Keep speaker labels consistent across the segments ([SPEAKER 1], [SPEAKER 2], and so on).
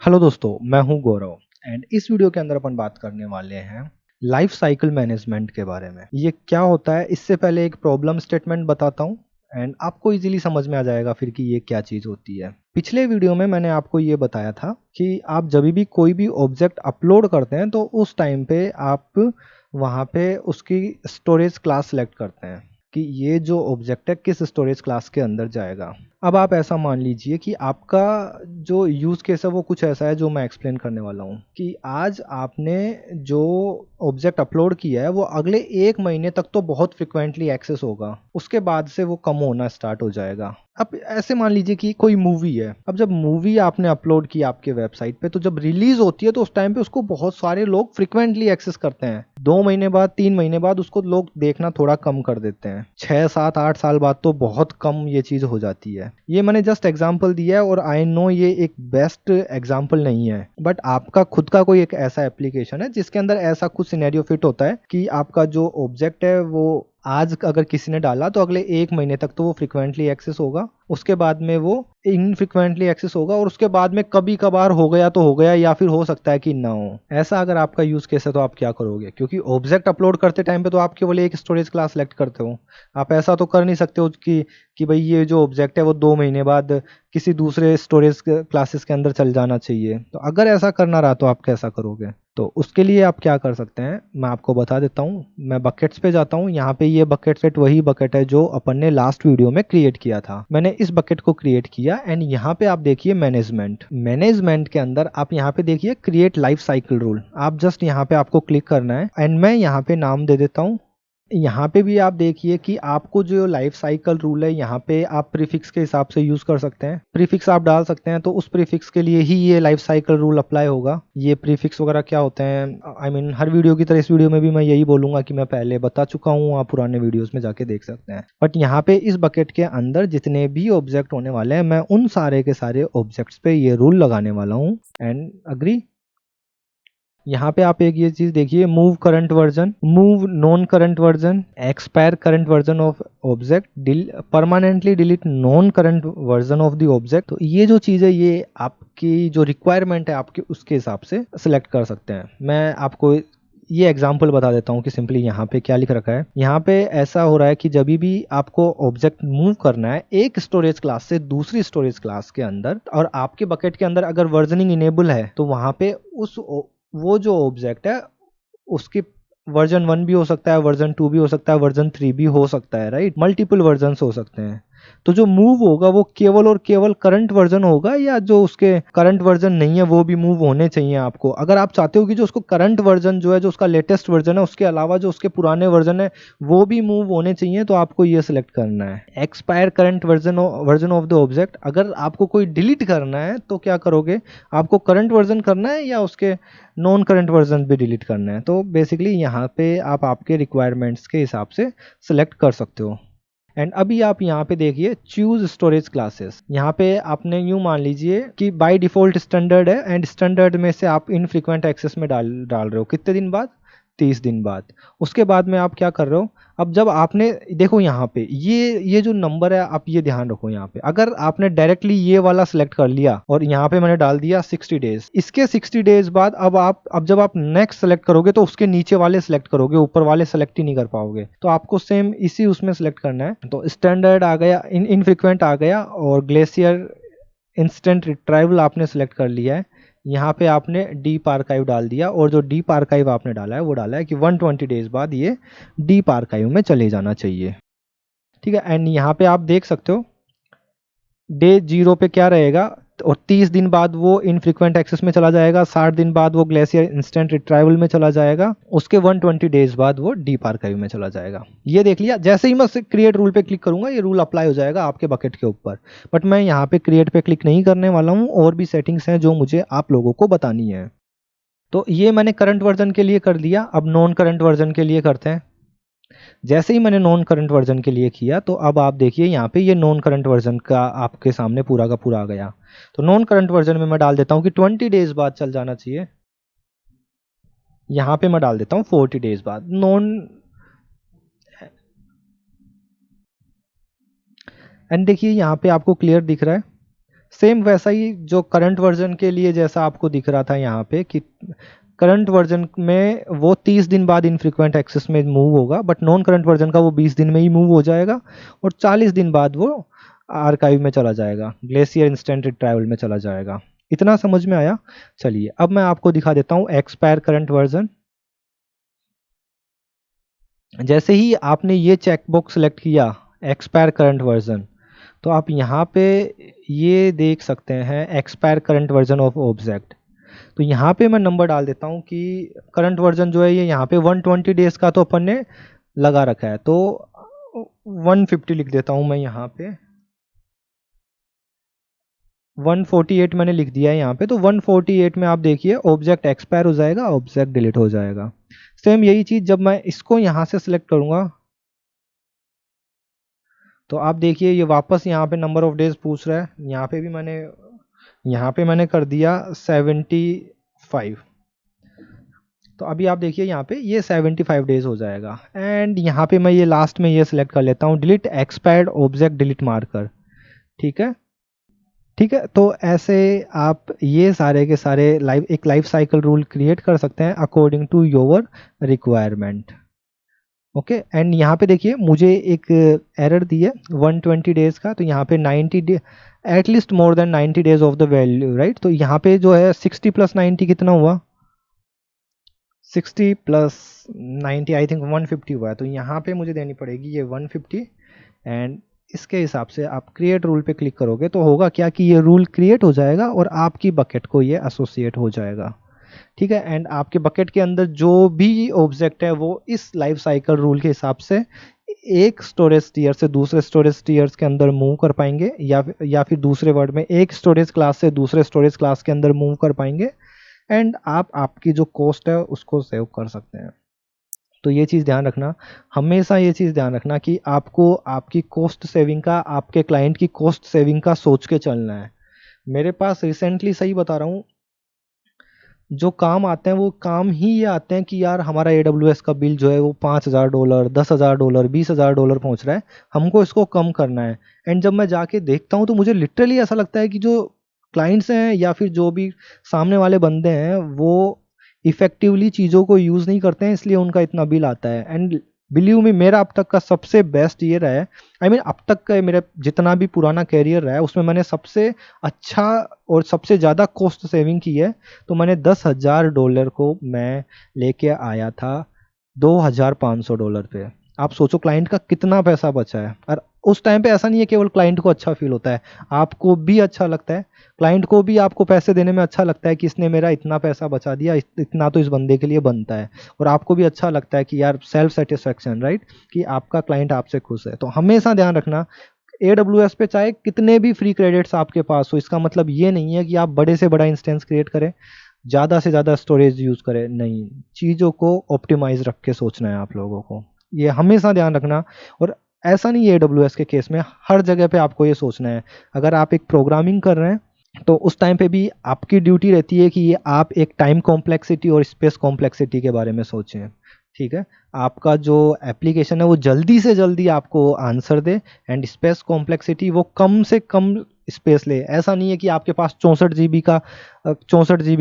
[SPEAKER 1] Hello दोस्तों, मैं हूं गौरव एंड इस वीडियो के अंदर अपन बात करने वाले हैं लाइफ साइकिल मैनेजमेंट के बारे में। ये क्या होता है, इससे पहले एक प्रॉब्लम स्टेटमेंट बताता हूं एंड आपको इजीली समझ में आ जाएगा फिर कि ये क्या चीज़ होती है। पिछले वीडियो में मैंने आपको ये बताया था कि आप जब भी कोई भी ऑब्जेक्ट अपलोड करते हैं तो उस टाइम पे आप वहाँ पे उसकी स्टोरेज क्लास सेलेक्ट करते हैं कि ये जो ऑब्जेक्ट है किस स्टोरेज क्लास के अंदर जाएगा। अब आप ऐसा मान लीजिए कि आपका जो यूज़ केस है वो कुछ ऐसा है जो मैं एक्सप्लेन करने वाला हूँ कि आज आपने जो ऑब्जेक्ट अपलोड किया है वो अगले 1 महीने तक तो बहुत फ्रिक्वेंटली एक्सेस होगा, उसके बाद से वो कम होना स्टार्ट हो जाएगा। अब ऐसे मान लीजिए कि कोई मूवी है, अब जब मूवी आपने अपलोड की आपके वेबसाइट पे तो जब रिलीज होती है तो उस टाइम पे उसको बहुत सारे लोग फ्रिक्वेंटली एक्सेस करते हैं। 2 महीने बाद 3 महीने बाद उसको लोग देखना थोड़ा कम कर देते हैं। 6 7 8 साल बाद तो बहुत कम ये चीज़ हो जाती है। ये मैंने जस्ट एग्जांपल दिया है और आई नो ये एक बेस्ट एग्जांपल नहीं है, बट आपका खुद का कोई एक ऐसा एप्लीकेशन है जिसके अंदर ऐसा कुछ सिनेरियो फिट होता है कि आपका जो ऑब्जेक्ट है वो आज अगर किसी ने डाला तो अगले 1 महीने तक तो वो फ्रिक्वेंटली एक्सेस होगा, उसके बाद में वो इनफ्रिक्वेंटली एक्सेस होगा और उसके बाद में कभी कभार हो गया तो हो गया या फिर हो सकता है कि ना हो। ऐसा अगर आपका यूज केस है तो आप क्या करोगे, क्योंकि ऑब्जेक्ट अपलोड करते टाइम पे तो आप केवल एक स्टोरेज क्लास सेलेक्ट करते हो। आप ऐसा तो कर नहीं सकते हो कि भाई ये जो ऑब्जेक्ट है वो 2 महीने बाद किसी दूसरे स्टोरेज क्लासेस के अंदर चल जाना चाहिए। तो अगर ऐसा करना रहा तो आप कैसा करोगे? तो उसके लिए आप क्या कर सकते हैं मैं आपको बता देता हूँ। मैं बकेट्स पे जाता हूँ। यहाँ पे ये बकेट सेट वही बकेट है जो अपन ने लास्ट वीडियो में क्रिएट किया था। मैंने इस बकेट को क्रिएट किया एंड यहाँ पे आप देखिए मैनेजमेंट के अंदर आप यहाँ पे देखिए क्रिएट लाइफ साइकिल रूल। आप जस्ट यहाँ पे आपको क्लिक करना है एंड मैं यहाँ पे नाम दे देता हूँ। यहाँ पे भी आप देखिए कि आपको जो लाइफ साइकिल रूल है यहाँ पे आप प्रीफिक्स के हिसाब से यूज कर सकते हैं। प्रीफिक्स आप डाल सकते हैं तो उस प्रीफिक्स के लिए ही ये लाइफ साइकिल रूल अप्लाई होगा। ये प्रीफिक्स वगैरह क्या होते हैं, आई मीन हर वीडियो की तरह इस वीडियो में भी मैं यही बोलूंगा कि मैं पहले बता चुका हूँ, आप पुराने वीडियोस में जाके देख सकते हैं। बट यहाँ पे इस बकेट के अंदर जितने भी ऑब्जेक्ट होने वाले हैं मैं उन सारे के सारे ऑब्जेक्ट्स पे ये रूल लगाने वाला हूँ एंड अग्री। यहाँ पे आप एक ये चीज देखिए, move current version, move non current version, expire current version of object, permanently delete non current version of the object. तो ये जो चीज है ये आपकी जो रिक्वायरमेंट है आपके उसके हिसाब से सिलेक्ट कर सकते हैं। मैं आपको ये एग्जाम्पल बता देता हूँ कि सिंपली यहाँ पे क्या लिख रखा है। यहाँ पे ऐसा हो रहा है कि जब भी आपको ऑब्जेक्ट मूव करना है एक स्टोरेज क्लास से दूसरी स्टोरेज क्लास के अंदर और आपके बकेट के अंदर अगर वर्जनिंग इनेबल है तो वहां पे उस वो जो ऑब्जेक्ट है उसकी वर्जन 1 भी हो सकता है, वर्जन 2 भी हो सकता है, वर्जन 3 भी हो सकता है, राइट? मल्टीपल वर्जन हो सकते हैं। तो जो मूव होगा वो केवल और केवल करंट वर्जन होगा या जो उसके करंट वर्जन नहीं है वो भी मूव होने चाहिए आपको। अगर आप चाहते हो कि जो उसको करंट वर्जन जो है जो उसका लेटेस्ट वर्जन है उसके अलावा जो उसके पुराने वर्जन है वो भी मूव होने चाहिए तो आपको ये सिलेक्ट करना है। Expire current version of the object, अगर आपको कोई डिलीट करना है तो क्या करोगे, आपको करंट वर्जन करना है या उसके नॉन करंट वर्जन भी डिलीट करना है। तो बेसिकली यहाँ पे आप आपके रिक्वायरमेंट्स के हिसाब से सिलेक्ट कर सकते हो। एंड अभी आप यहाँ पे देखिए चूज स्टोरेज क्लासेस। यहाँ पे आपने यूं मान लीजिए कि बाय डिफॉल्ट स्टैंडर्ड है एंड स्टैंडर्ड में से आप इनफ्रीक्वेंट एक्सेस में डाल रहे हो कितने दिन बाद, 30 दिन बाद। उसके बाद में आप क्या कर रहे हो, अब जब आपने देखो यहाँ पे ये जो नंबर है आप ये ध्यान रखो। यहाँ पे अगर आपने डायरेक्टली ये वाला सिलेक्ट कर लिया और यहाँ पे मैंने डाल दिया 60 डेज, इसके 60 डेज बाद अब जब आप नेक्स्ट सेलेक्ट करोगे तो उसके नीचे वाले सेलेक्ट करोगे, ऊपर वाले सेलेक्ट ही नहीं कर पाओगे। तो आपको सेम इसी उसमें सेलेक्ट करना है। तो स्टैंडर्ड आ गया, इनफ्रीक्वेंट आ गया और ग्लेशियर इंस्टेंट रिट्राइवल आपने सेलेक्ट कर लिया है। यहाँ पे आपने डीप आर्काइव डाल दिया और जो डीप आर्काइव आपने डाला है वो डाला है कि 120 डेज बाद ये डीप आर्काइव में चले जाना चाहिए। ठीक है, एंड यहाँ पे आप देख सकते हो डे 0 पे क्या रहेगा और 30 दिन बाद वो इनफ्रीक्वेंट एक्सेस में चला जाएगा, 60 दिन बाद वो ग्लेशियर इंस्टेंट रिट्राइवल में चला जाएगा, उसके 120 डेज बाद वो डीप आर्काइव में चला जाएगा। ये देख लिया। जैसे ही मैं क्रिएट रूल पे क्लिक करूंगा ये रूल अप्लाई हो जाएगा आपके बकेट के ऊपर। बट मैं यहाँ पे क्रिएट पे क्लिक नहीं करने वाला हूँ, और भी सेटिंग्स हैं जो मुझे आप लोगों को बतानी है। तो ये मैंने करंट वर्जन के लिए कर दिया। अब नॉन करंट वर्जन के लिए करते हैं। जैसे ही मैंने नॉन करंट वर्जन के लिए किया तो अब आप देखिए यहाँ पे ये नॉन करंट वर्जन का आपके सामने पूरा का पूरा आ गया। तो नॉन करंट वर्जन में मैं डाल देता हूँ कि 20 डेज बाद चल जाना चाहिए। यहाँ पे मैं डाल देता हूँ 40 डेज बाद नॉन। एंड देखिए यहाँ पे आपको क्लियर दिख रहा है सेम वैसा ही जो करंट वर्जन के लिए जैसा आपको दिख रहा था यहाँ पे कि करंट वर्जन में वो 30 दिन बाद इनफ्रीक्वेंट एक्सेस में मूव होगा, बट नॉन करंट वर्जन का वो 20 दिन में ही मूव हो जाएगा और 40 दिन बाद वो आर्काइव में चला जाएगा, ग्लेशियर इंस्टेंट रिट्राइवल में चला जाएगा। इतना समझ में आया? चलिए अब मैं आपको दिखा देता हूँ एक्सपायर करंट वर्जन। जैसे ही आपने ये चेकबॉक्स सेलेक्ट किया एक्सपायर करंट वर्जन, तो आप यहाँ पे ये देख सकते हैं expire current version of object. तो यहाँ पे मैं नंबर डाल देता हूँ कि करंट वर्जन जो है ये यहाँ पे 120 डेज का तो अपन ने लगा रखा है, तो 150 लिख देता हूँ मैं यहाँ पे। 148 मैंने लिख दिया है यहाँ पे, तो 148 में आप देखिए ऑब्जेक्ट एक्सपायर हो जाएगा, ऑब्जेक्ट डिलीट हो जाएगा। सेम यही चीज़ जब मैं इसको यहाँ से सिलेक्ट करूँगा तो आप देखिए ये वापस यहाँ पे नंबर ऑफ डेज पूछ रहा है। यहाँ पे मैंने कर दिया 75। तो अभी आप देखिए यहाँ पे ये 75 डेज हो जाएगा। एंड यहाँ पे मैं ये लास्ट में ये सिलेक्ट कर लेता हूँ delete expired object delete marker. ठीक है, ठीक है। तो ऐसे आप ये सारे के सारे एक लाइफ साइकिल रूल क्रिएट कर सकते हैं according to your requirement. Okay, and यहाँ पे देखिए मुझे एक एरर दी है 120 डेज का, तो यहाँ पे 90 day at least more than 90 days of the value, right. तो यहाँ पे जो है 60 + 90 कितना हुआ? 60 + 90 आई थिंक 150 हुआ है। तो यहाँ पे मुझे देनी पड़ेगी ये 150। एंड इसके हिसाब से आप क्रिएट रूल पे क्लिक करोगे तो होगा क्या कि ये रूल क्रिएट हो जाएगा और आपकी बकेट को ये एसोसिएट हो जाएगा। ठीक है, एंड आपके बकेट के अंदर जो भी ऑब्जेक्ट है वो इस लाइफ साइकिल रूल के हिसाब से एक स्टोरेज टियर से दूसरे स्टोरेज टियर्स के अंदर मूव कर पाएंगे, या फिर दूसरे वर्ड में एक स्टोरेज क्लास से दूसरे स्टोरेज क्लास के अंदर मूव कर पाएंगे। एंड आप आपकी जो कॉस्ट है उसको सेव कर सकते हैं। तो ये चीज़ ध्यान रखना, हमेशा ये चीज़ ध्यान रखना कि आपको आपकी कॉस्ट सेविंग का, आपके क्लाइंट की कॉस्ट सेविंग का सोच के चलना है। मेरे पास रिसेंटली, सही बता रहा हूँ, जो काम आते हैं वो काम ही ये आते हैं कि यार हमारा AWS का बिल जो है वो $5,000, $10,000, $20,000 पहुंच रहा है, हमको इसको कम करना है। एंड जब मैं जाके देखता हूँ तो मुझे लिटरली ऐसा लगता है कि जो क्लाइंट्स हैं या फिर जो भी सामने वाले बंदे हैं वो इफेक्टिवली चीज़ों को यूज़ नहीं करते हैं, इसलिए उनका इतना बिल आता है। एंड बिलीव मी, मेरा अब तक का सबसे बेस्ट ये रहा है, अब तक का मेरा जितना भी पुराना कैरियर रहा है उसमें मैंने सबसे अच्छा और सबसे ज़्यादा कॉस्ट सेविंग की है। तो मैंने $10,000 को मैं लेके आया था $2,500 पे। आप सोचो क्लाइंट का कितना पैसा बचा है। और उस टाइम पे ऐसा नहीं है केवल क्लाइंट को अच्छा फील होता है, आपको भी अच्छा लगता है, क्लाइंट को भी आपको पैसे देने में अच्छा लगता है कि इसने मेरा इतना पैसा बचा दिया, इतना तो इस बंदे के लिए बनता है। और आपको भी अच्छा लगता है कि यार सेल्फ सेटिस्फेक्शन, राइट, कि आपका क्लाइंट आपसे खुश है। तो हमेशा ध्यान रखना AWS पे चाहे कितने भी फ्री क्रेडिट्स आपके पास हो, इसका मतलब ये नहीं है कि आप बड़े से बड़ा इंस्टेंस क्रिएट करें, ज़्यादा से ज़्यादा स्टोरेज यूज़ करें। नहीं, चीज़ों को ऑप्टिमाइज रख के सोचना है आप लोगों को, ये हमेशा ध्यान रखना। और ऐसा नहीं है AWS के केस में, हर जगह पे आपको ये सोचना है। अगर आप एक प्रोग्रामिंग कर रहे हैं तो उस टाइम पे भी आपकी ड्यूटी रहती है कि ये आप एक टाइम कॉम्प्लेक्सिटी और स्पेस कॉम्प्लेक्सिटी के बारे में सोचें। ठीक है, आपका जो एप्लीकेशन है वो जल्दी से जल्दी आपको answer they, and space complexity वो कम से कम स्पेस ले। ऐसा नहीं है कि आपके पास 64 GB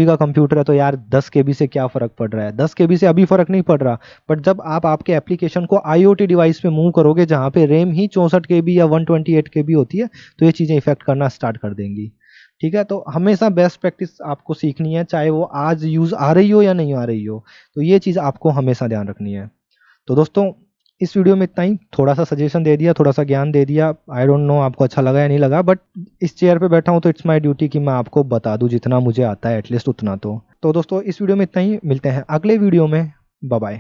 [SPEAKER 1] का कंप्यूटर है तो यार 10 KB से क्या फ़र्क पड़ रहा है, 10 KB से अभी फ़र्क नहीं पड़ रहा, बट जब आप आपके एप्लीकेशन को IoT डिवाइस पे मूव करोगे जहाँ पे रैम ही 64 KB या 128 KB होती है तो ये चीज़ें इफेक्ट करना स्टार्ट कर देंगी। ठीक है, तो हमेशा बेस्ट प्रैक्टिस आपको सीखनी है, चाहे वो आज यूज़ आ रही हो या नहीं आ रही हो। तो ये चीज़ आपको हमेशा ध्यान रखनी है। तो दोस्तों इस वीडियो में इतना ही, थोड़ा सा सजेशन दे दिया, थोड़ा सा ज्ञान दे दिया। आई डोंट नो आपको अच्छा लगा या नहीं लगा, बट इस चेयर पे बैठा हूँ तो इट्स माय ड्यूटी कि मैं आपको बता दूँ जितना मुझे आता है, एटलीस्ट उतना तो दोस्तों इस वीडियो में इतना ही, मिलते हैं अगले वीडियो में। Bye bye.